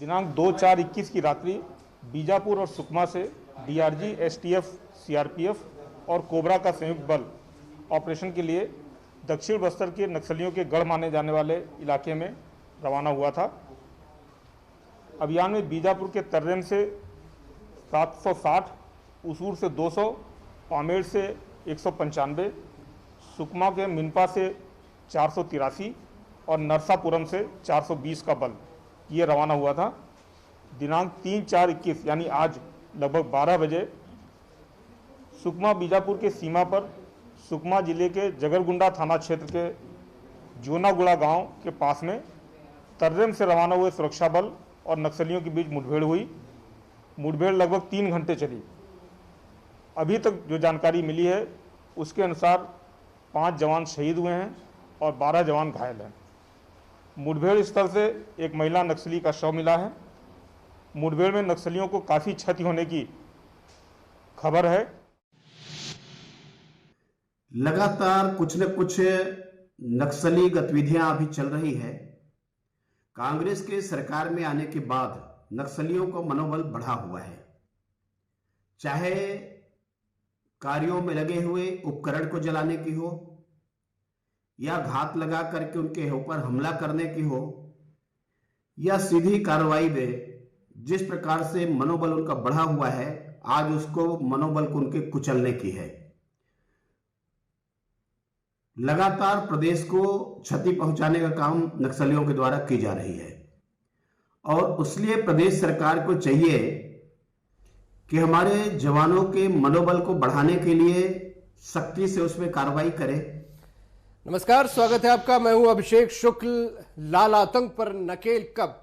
दिनांक 2/4/21 की रात्रि बीजापुर और सुकमा से डीआरजी, एसटीएफ, सीआरपीएफ और कोबरा का संयुक्त बल ऑपरेशन के लिए दक्षिण बस्तर के नक्सलियों के गढ़ माने जाने वाले इलाके में रवाना हुआ था। अभियान में बीजापुर के तर्रेम से 760, उसूर से 200, पामेड़ से 195, सुकमा के मिनपा से 483 और नरसापुरम से 420 का बल ये रवाना हुआ था। दिनांक 3/4/21 यानी आज लगभग 12 बजे सुकमा बीजापुर के सीमा पर सुकमा जिले के जगरगुंडा थाना क्षेत्र के जोनागुड़ा गांव के पास में तर्रेम से रवाना हुए सुरक्षा बल और नक्सलियों के बीच मुठभेड़ हुई। मुठभेड़ लगभग 3 घंटे चली। अभी तक जो जानकारी मिली है उसके अनुसार 5 जवान शहीद हुए हैं और 12 जवान घायल हैं। मुठभेड़ स्थल से एक महिला नक्सली का शव मिला है। मुठभेड़ में नक्सलियों को काफ़ी क्षति होने की खबर है। लगातार कुछ न कुछ नक्सली गतिविधियां अभी चल रही है। कांग्रेस के सरकार में आने के बाद नक्सलियों का मनोबल बढ़ा हुआ है। चाहे कार्यों में लगे हुए उपकरण को जलाने की हो या घात लगा करके उनके ऊपर हमला करने की हो या सीधी कार्रवाई में जिस प्रकार से मनोबल उनका बढ़ा हुआ है, आज उसको मनोबल को उनके कुचलने की है। लगातार प्रदेश को क्षति पहुंचाने का काम नक्सलियों के द्वारा की जा रही है और इसलिए प्रदेश सरकार को चाहिए कि हमारे जवानों के मनोबल को बढ़ाने के लिए सख्ती से उसमें कार्रवाई करे। नमस्कार, स्वागत है आपका। मैं हूं अभिषेक शुक्ल। लाल आतंक पर नकेल कब?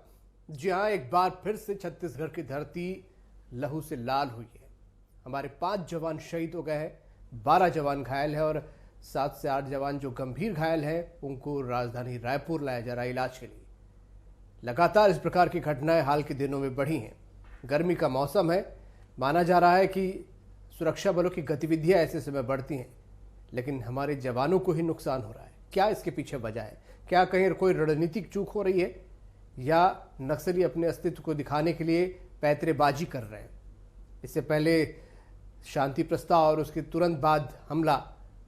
जी हां, एक बार फिर से छत्तीसगढ़ की धरती लहू से लाल हुई है। हमारे 5 जवान शहीद हो गए हैं, 12 जवान घायल है और 7 से 8 जवान जो गंभीर घायल हैं उनको राजधानी रायपुर लाया जा रहा है इलाज के लिए। लगातार इस प्रकार की घटनाएं हाल के दिनों में बढ़ी हैं। गर्मी का मौसम है, माना जा रहा है कि सुरक्षा बलों की गतिविधियां ऐसे समय बढ़ती हैं, लेकिन हमारे जवानों को ही नुकसान हो रहा है। क्या इसके पीछे वजह है? क्या कहीं कोई रणनीतिक चूक हो रही है या नक्सली अपने अस्तित्व को दिखाने के लिए पैंतरेबाजी कर रहे हैं? इससे पहले शांति प्रस्ताव और उसके तुरंत बाद हमला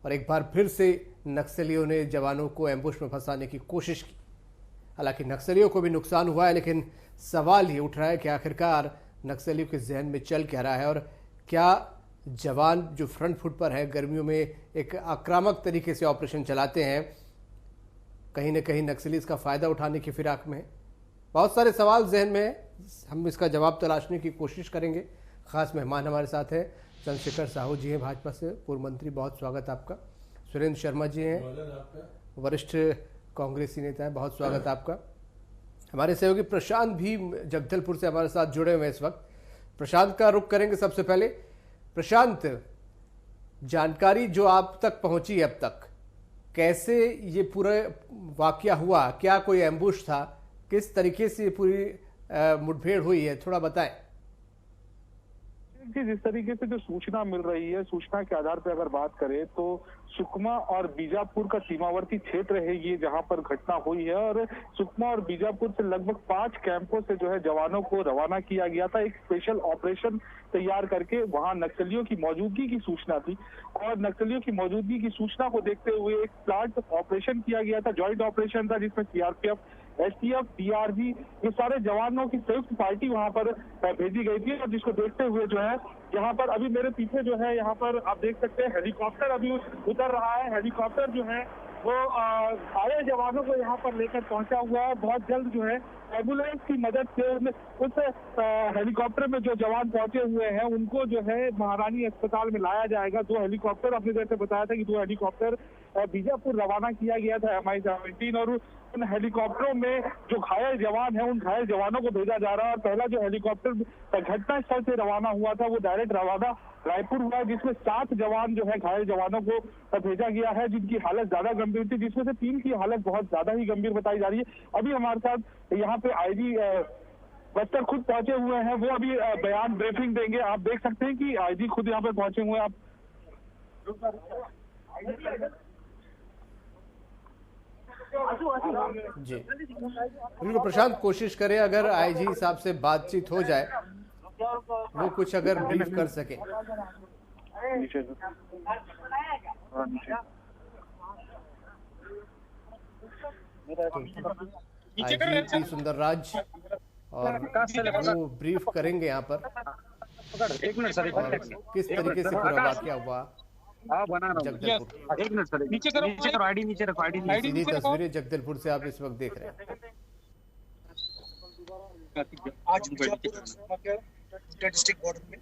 और एक बार फिर से नक्सलियों ने जवानों को एम्बुश में फंसाने की कोशिश की। हालांकि नक्सलियों को भी नुकसान हुआ है, लेकिन सवाल ये उठ रहा है कि आखिरकार नक्सलियों के जहन में चल क्या रहा है और क्या जवान जो फ्रंट फुट पर है, गर्मियों में एक आक्रामक तरीके से ऑपरेशन चलाते हैं, कहीं ना कहीं नक्सली इसका फायदा उठाने की फिराक में है। बहुत सारे सवाल जहन में है, हम इसका जवाब तलाशने की कोशिश करेंगे। खास मेहमान हमारे साथ हैं, चंद्रशेखर साहू जी हैं भाजपा से, पूर्व मंत्री, बहुत स्वागत आपका। सुरेंद्र शर्मा जी हैं, वरिष्ठ कांग्रेसी नेता हैं, बहुत स्वागत आपका। हमारे सहयोगी प्रशांत भी जगदलपुर से हमारे साथ जुड़े हुए हैं इस वक्त। प्रशांत का रुख करेंगे सबसे पहले। प्रशांत, जानकारी जो आप तक पहुंची अब तक, कैसे ये पूरा वाकया हुआ? क्या कोई एम्बुश था? किस तरीके से पूरी मुठभेड़ हुई है, थोड़ा बताएं। जिस तरीके से जो सूचना मिल रही है, सूचना के आधार पर अगर बात करें तो सुकमा और बीजापुर का सीमावर्ती क्षेत्र है ये, जहां पर घटना हुई है। और सुकमा और बीजापुर से लगभग 5 कैंपों से जो है जवानों को रवाना किया गया था। एक स्पेशल ऑपरेशन तैयार करके वहां नक्सलियों की मौजूदगी की सूचना थी और नक्सलियों की मौजूदगी की सूचना को देखते हुए एक प्लांट ऑपरेशन किया गया था। ज्वाइंट ऑपरेशन था जिसमें सीआरपीएफ, एसटीएफ, डीआरजी, ये सारे जवानों की संयुक्त पार्टी वहां पर भेजी गई थी। और जिसको देखते हुए जो है यहाँ पर अभी मेरे पीछे जो है यहाँ पर आप देख सकते हैं हेलीकॉप्टर अभी उतर रहा है। हेलीकॉप्टर जो है वो घायल जवानों को यहाँ पर लेकर पहुंचा हुआ है। बहुत जल्द जो है एम्बुलेंस की मदद से उस हेलीकॉप्टर में जो जवान पहुंचे हुए हैं उनको जो है महारानी अस्पताल में लाया जाएगा। 2 हेलीकॉप्टर, आपने जैसे बताया था कि 2 हेलीकॉप्टर बीजापुर रवाना किया गया था MI-17 और उन हेलीकॉप्टरों में जो घायल जवान है उन घायल जवानों को भेजा जा रहा है। और पहला जो हेलीकॉप्टर घटना स्थल से रवाना हुआ था वो डायरेक्ट रवाना रायपुर हुआ, जिसमें 7 जवान जो है घायल जवानों को भेजा गया है जिनकी हालत ज्यादा गंभीर थी, जिसमें से 3 की हालत बहुत ज्यादा ही गंभीर बताई जा रही है। अभी हमारे साथ यहाँ पे आईजी बस्तर खुद पहुंचे हुए हैं, वो अभी बयान ब्रीफिंग देंगे। आप देख सकते हैं कि आईजी खुद यहाँ पे पहुंचे हुए हैं। आप जी बिल्कुल प्रशांत, कोशिश करें अगर आईजी साहब से बातचीत हो जाए, वो कुछ अगर ब्रीफ कर सके। आईजी पी सुंदरराज और वो ब्रीफ करेंगे यहाँ पर, एक मिनट सर, और किस तरीके से पूरा वाकया हुआ जगदलपुर। एक मिनट सर, नीचे करो आईडी, नीचे रखो आईडी। सीधी तस्वीरें जगदलपुर से आप इस वक्त देख रहे हैं। आज बीजापुर के डिस्ट्रिक्ट बॉर्डर में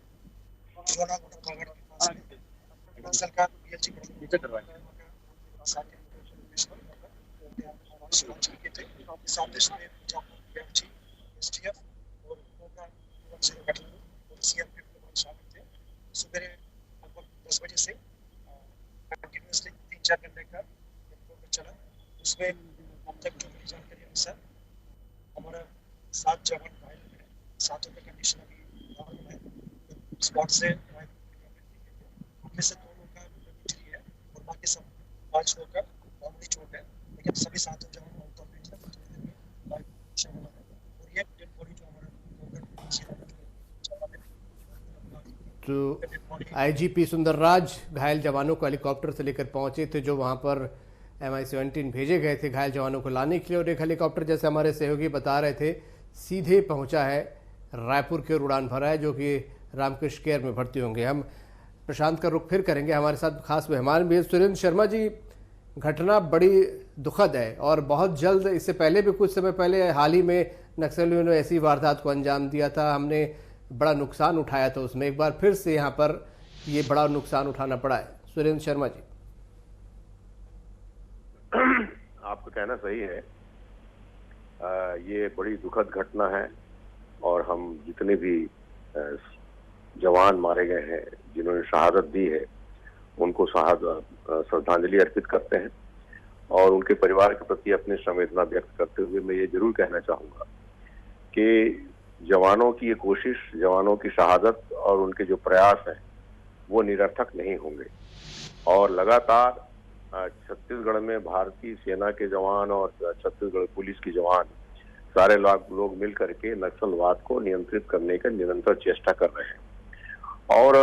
जोना कागड़ के पास में सरकार पीएचसी नीचे करवाए सामने से पीएचसी एसटीएफ और कोबरा से गठन सीआरपीएफ के लोग शामिल थे। सुबह लगभग 10 बजे से कंटिन्यूअसली 3-4 घंटे का चला। उसमें अब तक जो मिली जानकारी अनुसार हमारा 7 जवान घायल हैं, 7 की कंडीशन अभी नॉर्मल है। स्पॉट से उनमें से 2 लोग का इंजरी है और बाकी सब 5 लोग का मामूली चोट है, लेकिन सभी 7 जवान आउट ऑफ रेंज है। और ये डेड बॉडी जो हमारा तो आईजीपी सुंदरराज घायल जवानों को हेलीकॉप्टर से लेकर पहुंचे थे, जो वहां पर MI-17 भेजे गए थे घायल जवानों को लाने के लिए, और एक हेलीकॉप्टर जैसे हमारे सहयोगी बता रहे थे सीधे पहुंचा है रायपुर की ओर, उड़ान भरा है, जो कि रामकृष्ण केयर में भर्ती होंगे। हम प्रशांत का रुख फिर करेंगे, हमारे साथ खास मेहमान भी है सुरेंद्र शर्मा जी। घटना बड़ी दुखद है और बहुत जल्द, इससे पहले भी कुछ समय पहले हाल ही में नक्सलियों ने ऐसी वारदात को अंजाम दिया था, हमने बड़ा नुकसान उठाया था उसमें, एक बार फिर से यहाँ पर ये बड़ा नुकसान उठाना पड़ा है। सुरेंद्र शर्मा जी, आपका कहना सही है। ये बड़ी दुखद घटना है और हम जितने भी जवान मारे गए हैं, जिन्होंने शहादत दी है, उनको श्रद्धांजलि अर्पित करते हैं और उनके परिवार के प्रति अपनी संवेदना व्यक्त करते हुए मैं ये जरूर कहना चाहूँगा कि जवानों की ये कोशिश, जवानों की शहादत और उनके जो प्रयास हैं वो निरर्थक नहीं होंगे। और लगातार छत्तीसगढ़ में भारतीय सेना के जवान और छत्तीसगढ़ पुलिस के जवान सारे लोग मिल करके नक्सलवाद को नियंत्रित करने का निरंतर चेष्टा कर रहे हैं। और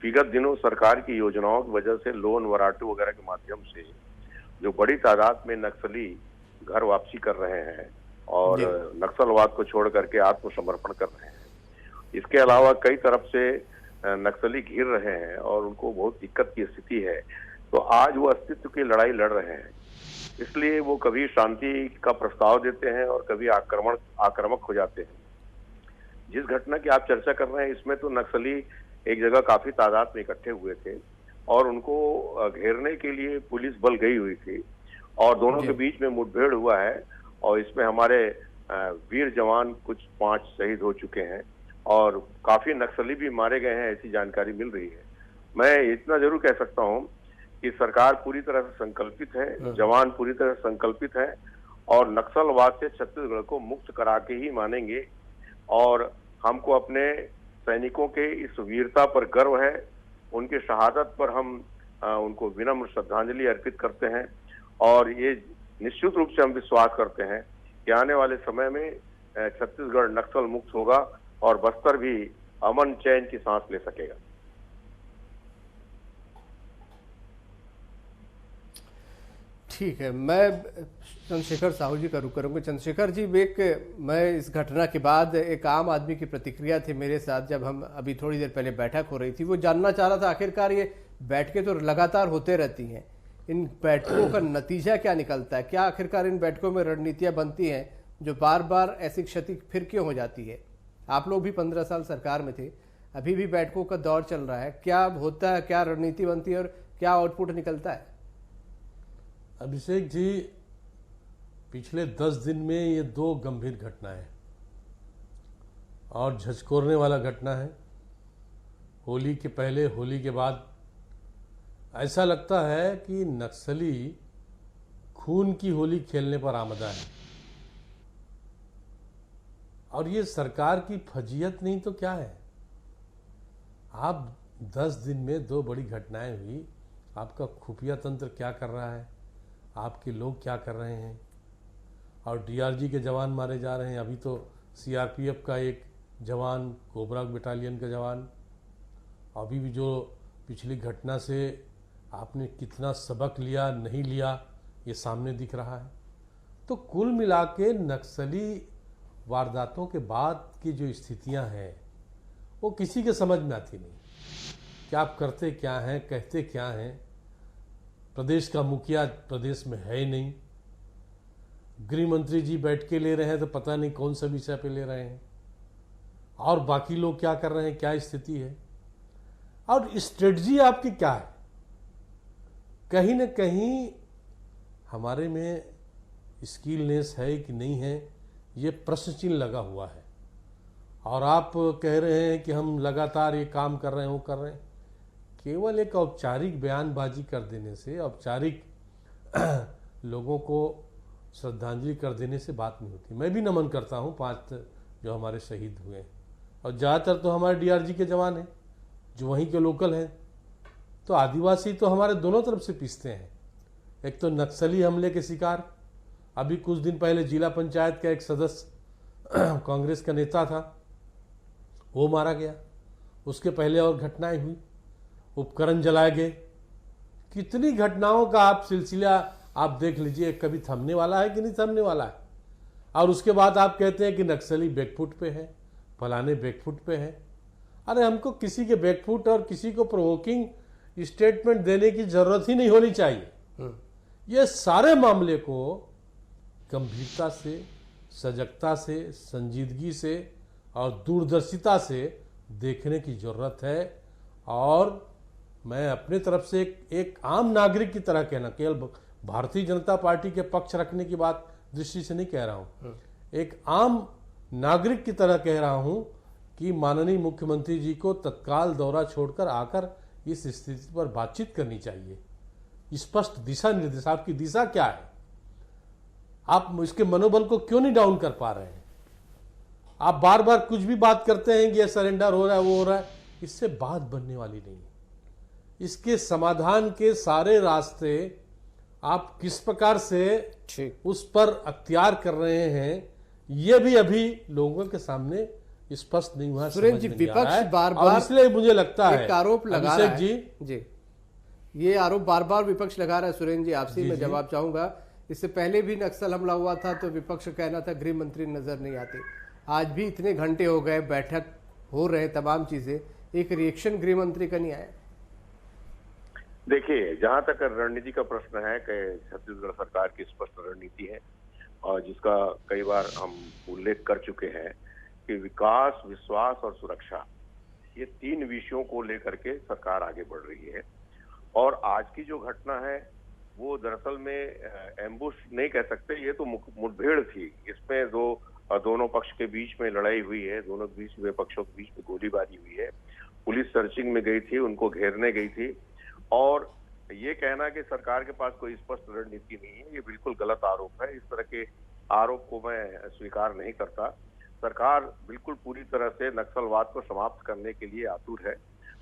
विगत दिनों सरकार की योजनाओं की वजह से लोन वराटू वगैरह के माध्यम से जो बड़ी तादाद में नक्सली घर वापसी कर रहे हैं और नक्सलवाद को छोड़ करके आत्मसमर्पण कर रहे हैं। इसके अलावा कई तरफ से नक्सली घिर रहे हैं और उनको बहुत दिक्कत की स्थिति है, तो आज वो अस्तित्व की लड़ाई लड़ रहे हैं। इसलिए वो कभी शांति का प्रस्ताव देते हैं और कभी आक्रामक हो जाते हैं। जिस घटना की आप चर्चा कर रहे हैं, इसमें तो नक्सली एक जगह काफी तादाद में इकट्ठे हुए थे और उनको घेरने के लिए पुलिस बल गई हुई थी और दोनों के बीच में मुठभेड़ हुआ है और इसमें हमारे वीर जवान कुछ 5 शहीद हो चुके हैं और काफी नक्सली भी मारे गए हैं, ऐसी जानकारी मिल रही है। मैं इतना जरूर कह सकता हूं कि सरकार पूरी तरह से संकल्पित है, जवान पूरी तरह से संकल्पित है और नक्सलवाद से छत्तीसगढ़ को मुक्त करा के ही मानेंगे। और हमको अपने सैनिकों के इस वीरता पर गर्व है, उनके शहादत पर हम उनको विनम्र श्रद्धांजलि अर्पित करते हैं और ये निश्चित रूप से हम विश्वास करते हैं कि आने वाले समय में छत्तीसगढ़ नक्सल मुक्त होगा और बस्तर भी अमन चैन की सांस ले सकेगा। ठीक है, मैं चंद्रशेखर साहू जी का रुख करूंगा। चंद्रशेखर जी, मैं इस घटना के बाद एक आम आदमी की प्रतिक्रिया थी मेरे साथ, जब हम अभी थोड़ी देर पहले बैठक हो रही थी, वो जानना चाह रहा था आखिरकार ये बैठकें तो लगातार होते रहती हैं, इन बैठकों का नतीजा क्या निकलता है? क्या आखिरकार इन बैठकों में रणनीतियां बनती हैं जो बार बार ऐसी क्षति फिर क्यों हो जाती है? आप लोग भी 15 साल सरकार में थे, अभी भी बैठकों का दौर चल रहा है, क्या होता है, क्या रणनीति बनती है और क्या आउटपुट निकलता है? अभिषेक जी, पिछले 10 दिन में ये 2 गंभीर घटनाएं और झकझोरने वाला घटना है। होली के पहले, होली के बाद ऐसा लगता है कि नक्सली खून की होली खेलने पर आमदा है और ये सरकार की फजीहत नहीं तो क्या है। आप 10 दिन में 2 बड़ी घटनाएं हुई, आपका खुफिया तंत्र क्या कर रहा है, आपके लोग क्या कर रहे हैं। और डीआरजी के जवान मारे जा रहे हैं। अभी तो सीआरपीएफ का एक जवान, कोबरा बटालियन का जवान, अभी भी जो पिछली घटना से आपने कितना सबक लिया नहीं लिया ये सामने दिख रहा है। तो कुल मिला के नक्सली वारदातों के बाद की जो स्थितियां हैं वो किसी के समझ में आती नहीं कि आप करते क्या हैं, कहते क्या हैं। प्रदेश का मुखिया प्रदेश में है ही नहीं, गृह मंत्री जी बैठ के ले रहे हैं तो पता नहीं कौन सा विषय पे ले रहे हैं, और बाकी लोग क्या कर रहे हैं, क्या स्थिति है और स्ट्रेटजी आपकी क्या है। कहीं न कहीं हमारे में स्किलनेस है कि नहीं है, ये प्रश्न चिन्ह लगा हुआ है। और आप कह रहे हैं कि हम लगातार ये काम कर रहे हैं, वो कर रहे हैं। केवल एक औपचारिक बयानबाजी कर देने से, औपचारिक लोगों को श्रद्धांजलि कर देने से बात नहीं होती। मैं भी नमन करता हूँ 5 जो हमारे शहीद हुए हैं, और ज़्यादातर तो हमारे डीआरजी के जवान हैं जो वहीं के लोकल हैं। तो आदिवासी तो हमारे दोनों तरफ से पिसते हैं। एक तो नक्सली हमले के शिकार, अभी कुछ दिन पहले जिला पंचायत का एक सदस्य कांग्रेस का नेता था, वो मारा गया। उसके पहले और घटनाएं हुई, उपकरण जलाए गए। कितनी घटनाओं का आप सिलसिला आप देख लीजिए, कभी थमने वाला है कि नहीं थमने वाला है। और उसके बाद आप कहते हैं कि नक्सली बैकफुट पे है, फलाने बैकफुट पे है। अरे हमको किसी के बैकफुट और किसी को प्रोवोकिंग स्टेटमेंट देने की जरूरत ही नहीं होनी चाहिए। ये सारे मामले को गंभीरता से, सजगता से, संजीदगी से और दूरदर्शिता से देखने की जरूरत है। और मैं अपने तरफ से एक आम नागरिक की तरह कहना, केवल भारतीय जनता पार्टी के पक्ष रखने की बात दृष्टि से नहीं कह रहा हूं, एक आम नागरिक की तरह कह रहा हूं कि माननीय मुख्यमंत्री जी को तत्काल दौरा छोड़कर आकर इस स्थिति पर बातचीत करनी चाहिए। स्पष्ट दिशा निर्देश, आपकी दिशा क्या है, आप इसके मनोबल को क्यों नहीं डाउन कर पा रहे हैं। आप बार बार कुछ भी बात करते हैं कि ये सरेंडर हो रहा है, वो हो रहा है, इससे बात बनने वाली नहीं है। इसके समाधान के सारे रास्ते आप किस प्रकार से उस पर अख्तियार कर रहे हैं, ये भी अभी लोगों के सामने स्पष्ट नहीं हुआ। सुरेंद्र जी, विपक्ष बार बार, इसलिए मुझे लगता है आरोप लगा रहा है जी, ये आरोप बार बार विपक्ष लगा रहा है। सुरेंद्र जी, आपसे मैं जवाब चाहूंगा। इससे पहले भी नक्सल हमला हुआ था तो विपक्ष कहना था गृह मंत्री नजर नहीं आते। आज भी इतने घंटे हो गए, बैठक हो रहे, तमाम चीजें, एक रिएक्शन गृह मंत्री का नहीं आया। देखिए, जहां तक रणनीति का प्रश्न है कि छत्तीसगढ़ सरकार की स्पष्ट रणनीति है और जिसका कई बार हम उल्लेख कर चुके हैं कि विकास, विश्वास और सुरक्षा, ये 3 विषयों को लेकर के सरकार आगे बढ़ रही है। और आज की जो घटना है वो दरअसल में एम्बुश नहीं कह सकते, ये तो मुठभेड़ थी। इसमें दोनों पक्ष के बीच में लड़ाई हुई है, दोनों पक्षों के बीच में गोलीबारी हुई है। पुलिस सर्चिंग में गई थी, उनको घेरने गई थी। और ये कहना कि सरकार के पास कोई स्पष्ट रणनीति नहीं है, ये बिल्कुल गलत आरोप है। इस तरह के आरोप को मैं स्वीकार नहीं करता। सरकार बिल्कुल पूरी तरह से नक्सलवाद को समाप्त करने के लिए आतुर है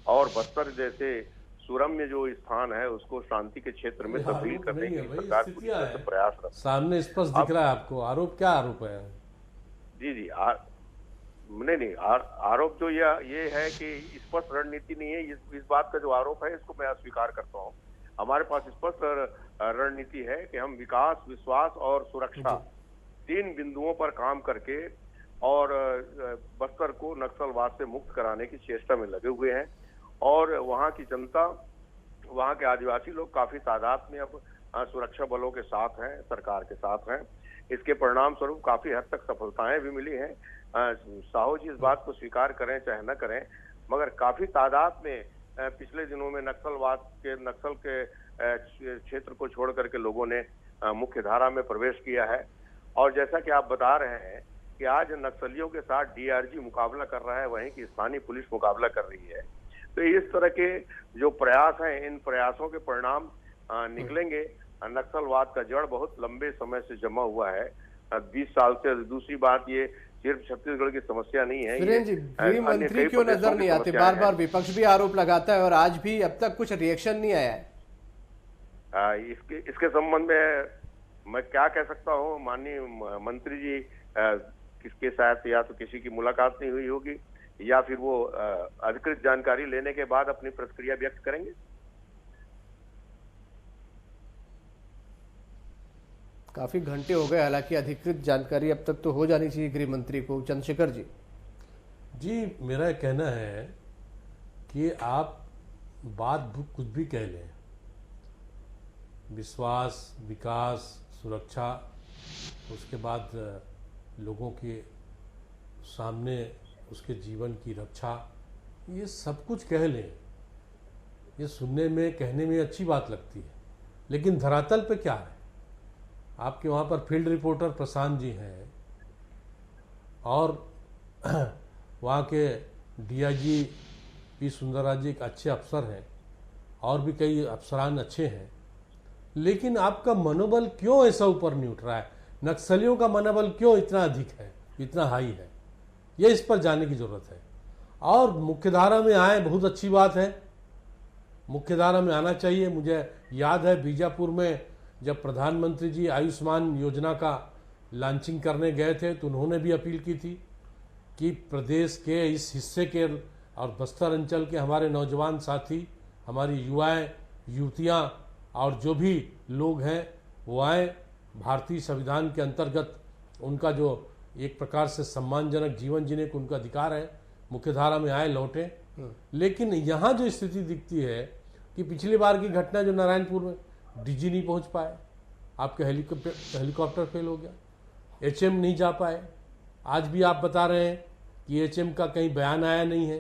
और बस्तर जैसे सुरम्य जो स्थान है उसको शांति के क्षेत्र में तब्दील करने के लिए सरकार पूरी तरह से प्रयासरत। सामने स्पष्ट दिख रहा है आपको। आरोप क्या आरोप है? जी, नहीं, आरोप जो ये है कि स्पष्ट रणनीति नहीं है, इस बात का जो आरोप है इसको मैं अस्वीकार करता हूँ। हमारे पास स्पष्ट रणनीति है कि हम विकास, विश्वास और सुरक्षा 3 बिंदुओं पर काम करके और बस्तर को नक्सलवाद से मुक्त कराने की चेष्टा में लगे हुए हैं। और वहाँ की जनता, वहाँ के आदिवासी लोग काफी तादाद में अब सुरक्षा बलों के साथ हैं, सरकार के साथ हैं। इसके परिणाम स्वरूप काफी हद तक सफलताएं भी मिली हैं। साहू जी इस बात को स्वीकार करें चाहे न करें, मगर काफी तादाद में पिछले दिनों में नक्सल के क्षेत्र को छोड़ करके लोगों ने मुख्य धारा में प्रवेश किया है। और जैसा कि आप बता रहे हैं कि आज नक्सलियों के साथ डीआरजी मुकाबला कर रहा है, वहीं की स्थानीय पुलिस मुकाबला कर रही है। तो इस तरह के जो प्रयास हैं, इन प्रयासों के परिणाम निकलेंगे। नक्सलवाद का जड़ बहुत लंबे समय से जमा हुआ है, 20 साल से। दूसरी बात, ये सिर्फ छत्तीसगढ़ की समस्या नहीं है। गृह मंत्री क्यों नजर नहीं आते? बार बार विपक्ष भी आरोप लगाता है और आज भी अब तक कुछ रिएक्शन नहीं आया है। इसके संबंध में मैं क्या कह सकता हूँ, माननीय मंत्री जी किसके साथ या तो किसी की मुलाकात नहीं हुई होगी या फिर वो अधिकृत जानकारी लेने के बाद अपनी प्रतिक्रिया व्यक्त करेंगे। काफी घंटे हो गए, हालांकि अधिकृत जानकारी अब तक तो हो जानी चाहिए गृह मंत्री को। चंद्रशेखर जी। जी, मेरा कहना है कि आप बात कुछ भी कह लें, विश्वास, विकास, सुरक्षा, उसके बाद लोगों के सामने उसके जीवन की रक्षा, ये सब कुछ कह लें, ये सुनने में कहने में अच्छी बात लगती है, लेकिन धरातल पे क्या है? आपके वहाँ पर फील्ड रिपोर्टर प्रशांत जी हैं और वहाँ के डीआईजी पी सुंदरराज जी एक अच्छे अफसर हैं और भी कई अफसरान अच्छे हैं, लेकिन आपका मनोबल क्यों ऐसा ऊपर नहीं उठ रहा है? नक्सलियों का मनोबल क्यों इतना अधिक है, इतना हाई है? ये इस पर जानने की जरूरत है। और मुख्यधारा में आए, बहुत अच्छी बात है, मुख्यधारा में आना चाहिए। मुझे याद है बीजापुर में जब प्रधानमंत्री जी आयुष्मान योजना का लॉन्चिंग करने गए थे तो उन्होंने भी अपील की थी कि प्रदेश के इस हिस्से के और बस्तर अंचल के हमारे नौजवान साथी, हमारी युवाएं, युवतियां और जो भी लोग हैं वो आए, भारतीय संविधान के अंतर्गत उनका जो एक प्रकार से सम्मानजनक जीवन जीने को उनका अधिकार है, मुख्यधारा में आए, लौटे। लेकिन यहाँ जो स्थिति दिखती है कि पिछली बार की घटना जो नारायणपुर में डीजी नहीं पहुँच पाए, आपके हेलीकॉप्टर फेल हो गया, एचएम नहीं जा पाए, आज भी आप बता रहे हैं कि एचएम का कहीं बयान आया नहीं है,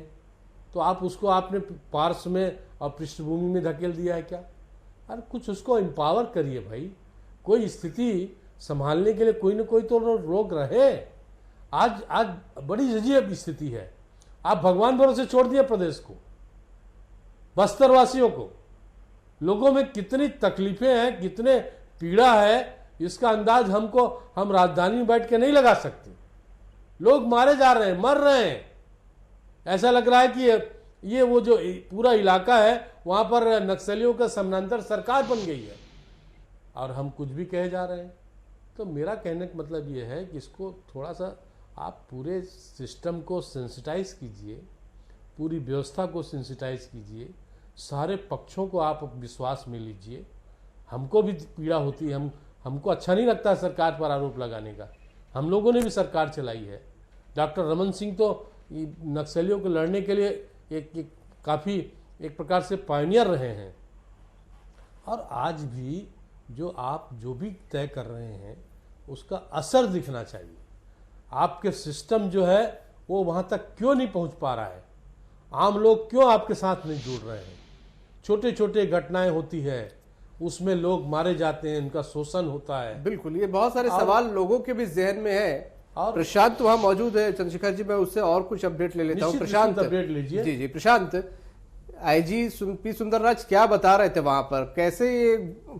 तो आप उसको आपने पार्श्व में और पृष्ठभूमि में धकेल दिया है क्या? अरे कुछ उसको एम्पावर करिए भाई, कोई स्थिति संभालने के लिए कोई ना कोई तो रोक रहे। आज बड़ी अजीब स्थिति है, आप भगवान भरोसे छोड़ दिए प्रदेश को, बस्तर वासियों को। लोगों में कितनी तकलीफें हैं, कितने पीड़ा है, इसका अंदाज हम राजधानी में बैठ के नहीं लगा सकते। लोग मारे जा रहे हैं, मर रहे हैं, ऐसा लग रहा है कि ये वो जो पूरा इलाका है वहां पर नक्सलियों का समानांतर सरकार बन गई है और हम कुछ भी कहे जा रहे हैं। तो मेरा कहने का मतलब ये है कि इसको थोड़ा सा आप पूरे सिस्टम को सेंसिटाइज कीजिए, पूरी व्यवस्था को सेंसिटाइज कीजिए, सारे पक्षों को आप विश्वास में लीजिए। हमको भी पीड़ा होती है, हमको अच्छा नहीं लगता सरकार पर आरोप लगाने का, हम लोगों ने भी सरकार चलाई है। डॉक्टर रमन सिंह तो नक्सलियों को लड़ने के लिए काफ़ी एक प्रकार से पायनियर रहे हैं, और आज भी आप जो भी तय कर रहे हैं उसका असर दिखना चाहिए। आपके सिस्टम जो है वो वहाँ तक क्यों नहीं पहुँच पा रहा है? आम लोग क्यों आपके साथ नहीं जुड़ रहे हैं? छोटे छोटे घटनाएं होती है, उसमें लोग मारे जाते हैं, उनका शोषण होता है। बिल्कुल, ये बहुत सारे सवाल लोगों के भी जहन में है। और प्रशांत वहाँ मौजूद है, चंद्रशेखर जी, मैं उससे और कुछ अपडेट ले लेता हूँ। प्रशांत, अपडेट लीजिए। जी, प्रशांत, आईजी पी सुंदरराज क्या बता रहे थे वहां पर, कैसे ये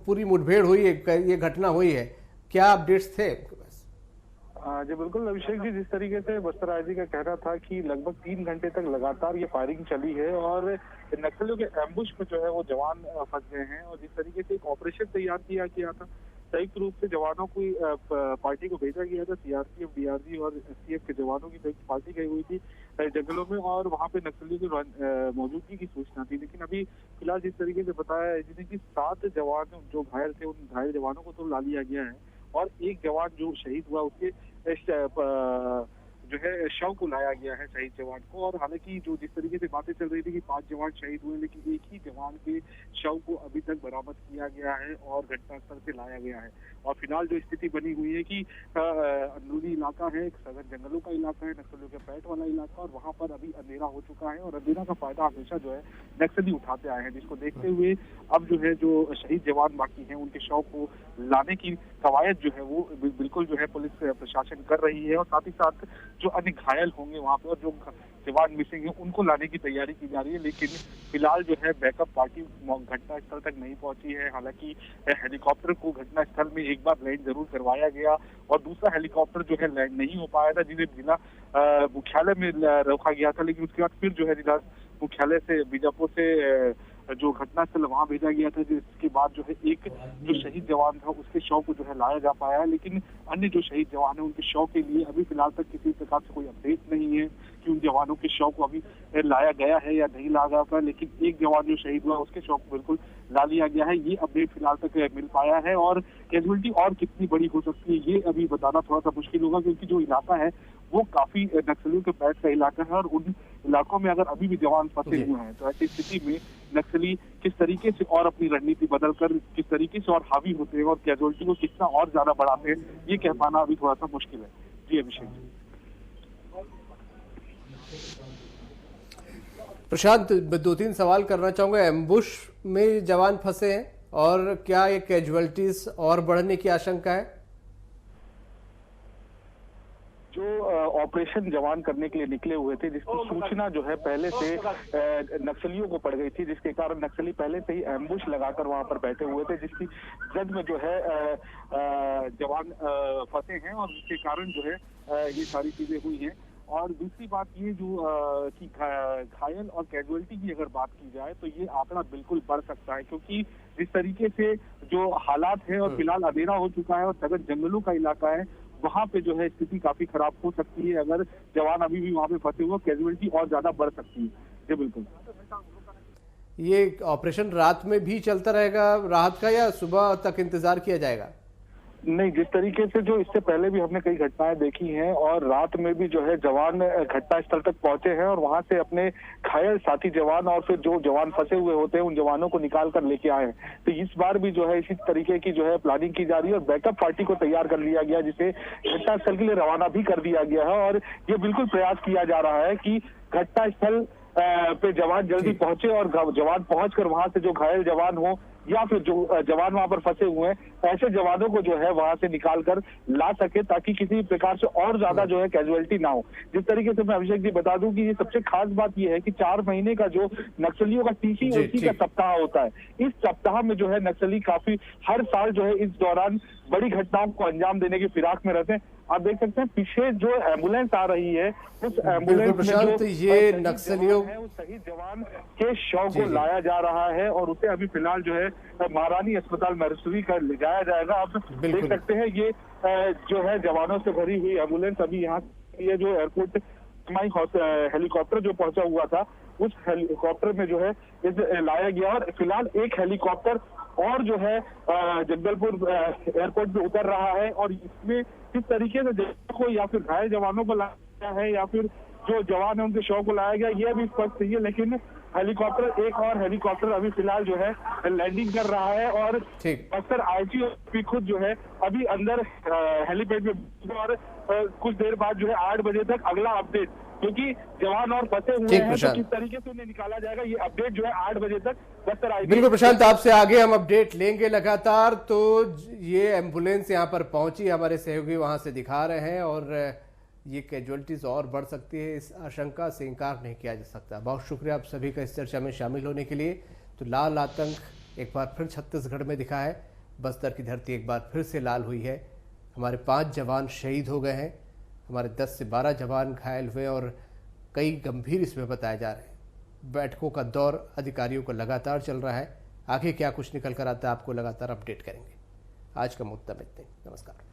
पूरी मुठभेड़ हुई है, ये घटना हुई है, क्या अपडेट्स थे आपके पास? जी बिल्कुल अभिषेक जी, जिस तरीके से बस्तर आईजी का कहना था कि लगभग 3 घंटे तक लगातार ये फायरिंग चली है और नक्सलियों के एम्बुश में जो है वो जवान फंस गए हैं, और जिस तरीके से एक ऑपरेशन तैयार किया गया था, संयुक्त रूप से जवानों की पार्टी को भेजा गया था, सीआरपीएफ, डीआरजी और एसटीएफ के जवानों की संयुक्त पार्टी गई हुई थी जंगलों में, और वहां पे नक्सलियों की मौजूदगी की सूचना थी। लेकिन अभी फिलहाल जिस तरीके से बताया है जिन्हें कि 7 जवान जो घायल थे, उन घायल जवानों को तो ला लिया गया है, और एक जवान जो शहीद हुआ उसके जो है शव को लाया गया है, शहीद जवान को। और हालांकि जो जिस तरीके से बातें चल रही थी कि 5 जवान शहीद हुए, लेकिन एक ही जवान के शव को अभी तक बरामद किया गया है और घटनास्थल से लाया गया है। और फिलहाल जो स्थिति बनी हुई है कि अंदरूनी इलाका है, एक सघन जंगलों का इलाका है, नक्सलियों के पैठ वाला इलाका, और वहाँ पर अभी अंधेरा हो चुका है, और अंधेरा का फायदा हमेशा जो है नक्सली उठाते आए हैं, जिसको देखते हुए अब जो है जो शहीद जवान बाकी हैं उनके शव को लाने की कवायद जो है वो बिल्कुल जो है पुलिस प्रशासन कर रही है, और साथ ही साथ जो अन्य घायल होंगे वहाँ पे और जो जवान मिसिंग है उनको लाने की तैयारी की जा रही है। लेकिन फिलहाल जो है बैकअप पार्टी घटनास्थल तक नहीं पहुंची है। हालांकि हेलीकॉप्टर को घटनास्थल में एक बार लैंड जरूर करवाया गया, और दूसरा हेलीकॉप्टर जो है लैंड नहीं हो पाया था, जिन्हें जिला मुख्यालय में रोका गया था, लेकिन उसके बाद फिर जो है जिला मुख्यालय से बीजापुर से जो घटनास्थल वहां भेजा गया था, जिसके बाद जो है एक जो शहीद जवान था उसके शव को जो है लाया जा पाया है, लेकिन अन्य जो शहीद जवान है उनके शव के लिए अभी फिलहाल तक किसी प्रकार से कोई अपडेट नहीं है कि उन जवानों के शव को अभी लाया गया है या नहीं लाया गया, लेकिन एक जवान जो शहीद हुआ उसके शव को बिल्कुल ला लिया गया है। ये अपडेट फिलहाल तक मिल पाया है और कैजुअलिटी और कितनी बड़ी हो सकती है ये अभी बताना थोड़ा सा मुश्किल होगा, क्योंकि जो इलाका है वो काफी नक्सलियों के पैठ का इलाका है और उन इलाकों में अगर अभी भी जवान फंसे हुए हैं तो ऐसी स्थिति में नक्सली किस तरीके से और अपनी रणनीति बदलकर किस तरीके से और हावी होते हैं और कैजुअलिटी को कितना और ज्यादा बढ़ाते हैं, ये कह पाना अभी थोड़ा सा मुश्किल है। जी अभिषेक जी। प्रशांत, 2-3 सवाल करना चाहूंगा। एम्बुश में जवान फंसे हैं और क्या ये कैजुअलिटीज और बढ़ने की आशंका है? जो ऑपरेशन जवान करने के लिए निकले हुए थे, जिसकी सूचना जो है पहले से नक्सलियों को पड़ गई थी, जिसके कारण नक्सली पहले से ही एम्बुश लगाकर वहां पर बैठे हुए थे, जिसकी जद में जो है जवान फंसे हैं और जिसके कारण जो है ये सारी चीजें हुई हैं। और दूसरी बात ये जो कि घायल और कैजुअलिटी की अगर बात की जाए तो ये आंकड़ा बिल्कुल बढ़ सकता है, क्योंकि जिस तरीके से जो हालात है और फिलहाल अंधेरा हो चुका है और सघन जंगलों का इलाका है, वहां पे जो है स्थिति काफी खराब हो सकती है। अगर जवान अभी भी वहां पे फंसे हुए, कैजुअलिटी और ज्यादा बढ़ सकती है। जी बिल्कुल। ये ऑपरेशन रात में भी चलता रहेगा राहत का, या सुबह तक इंतजार किया जाएगा? नहीं, जिस तरीके से जो इससे पहले भी हमने कई घटनाएं देखी हैं और रात में भी जो है जवान घटनास्थल तक पहुंचे हैं और वहां से अपने घायल साथी जवान और फिर जो जवान फंसे हुए होते हैं उन जवानों को निकाल कर लेके आए हैं। तो इस बार भी जो है इसी तरीके की जो है प्लानिंग की जा रही है और बैकअप पार्टी को तैयार कर लिया गया, जिसे घटनास्थल के लिए रवाना भी कर दिया गया है। और ये बिल्कुल प्रयास किया जा रहा है कि घटनास्थल पे जवान जल्दी पहुंचे और जवान पहुंचकर वहां से जो घायल जवान हो या फिर जो जवान वहां पर फंसे हुए हैं ऐसे जवानों को जो है वहां से निकाल कर ला सके, ताकि किसी प्रकार से और ज्यादा जो है कैजुअलिटी ना हो। जिस तरीके से मैं अभिषेक जी बता दूं कि ये सबसे खास बात ये है कि 4 महीने का जो नक्सलियों का टीसी ओसी का सप्ताह होता है, इस सप्ताह में जो है नक्सली काफी हर साल जो है इस दौरान बड़ी घटनाओं को अंजाम देने की फिराक में रहते हैं। आप देख सकते हैं पीछे जो एम्बुलेंस आ रही है उस एम्बुलेंस में जो ये नक्सलियों है उस शहीद जवान के शव को लाया जा रहा है और उसे अभी फिलहाल जो है महारानी अस्पताल मैसूरी कर ले जाया जाएगा। आप देख सकते हैं ये जो है जवानों से भरी हुई एम्बुलेंस अभी यहाँ ये जो एयरपोर्ट हेलीकॉप्टर जो पहुंचा हुआ था उस हेलीकॉप्टर में जो है इस लाया गया और फिलहाल एक हेलीकॉप्टर और जो है जगदलपुर एयरपोर्ट पे उतर रहा है और इसमें किस तरीके से जवानों को या फिर घायल जवानों को लाया गया है या फिर जो जवान है उनके शव को लाया गया ये अभी स्पष्ट नहीं है, लेकिन हेलीकॉप्टर एक और हेलीकॉप्टर अभी फिलहाल जो है लैंडिंग कर रहा है और बक्सर आईजी खुद जो है अभी अंदर हेलीपैड में और कुछ देर बाद जो है 8 बजे तक अगला अपडेट, क्योंकि जवान और फंसे हुए हैं तो किस तरीके से उन्हें निकाला जाएगा ये अपडेट जो है 8 बजे तक बक्सर आईजी। बिल्कुल प्रशांत, आपसे आगे हम अपडेट लेंगे लगातार। तो ये एम्बुलेंस यहाँ पर पहुंची, हमारे सहयोगी वहां से दिखा रहे हैं और ये कैजुअलिटीज और बढ़ सकती है, इस आशंका से इंकार नहीं किया जा सकता। बहुत शुक्रिया आप सभी का इस चर्चा में शामिल होने के लिए। तो लाल आतंक एक बार फिर छत्तीसगढ़ में दिखा है, बस्तर की धरती एक बार फिर से लाल हुई है। हमारे 5 जवान शहीद हो गए हैं, हमारे 10 से 12 जवान घायल हुए और कई गंभीर इसमें बताए जा रहे हैं। बैठकों का दौर अधिकारियों को लगातार चल रहा है, आगे क्या कुछ निकल कर आता है आपको लगातार अपडेट करेंगे। आज का मुद्दा में इतना ही। नमस्कार।